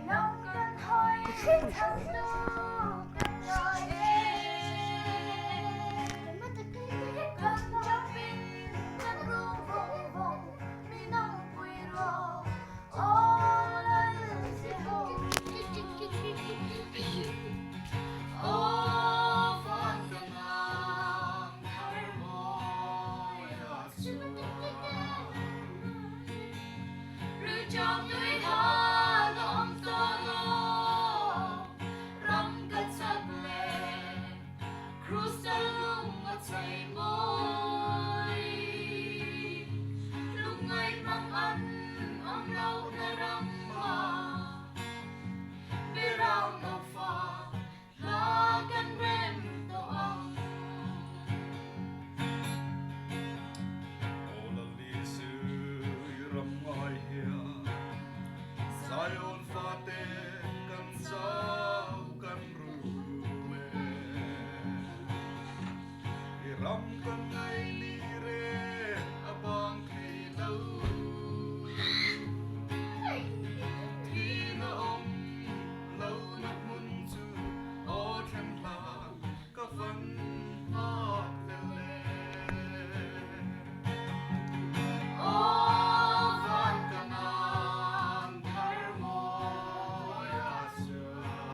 nông cần thôi thằng tu cần nói cần cho mình chân rung vùng vùng mi nông quỳ rô ô lên sẽ hùng ô phong cần ngang thở môi hạt sương rư trong núi thơ lom tơ lô rong cất sắc lệ cruise lung ngất say môi lúc ngày mang ăn ông lâu ta răng hoa bê rau ngọc pha lá căn rem tổ ong Olla lisyy ramngai hia Sayon fate kan sau kan rule Iram kan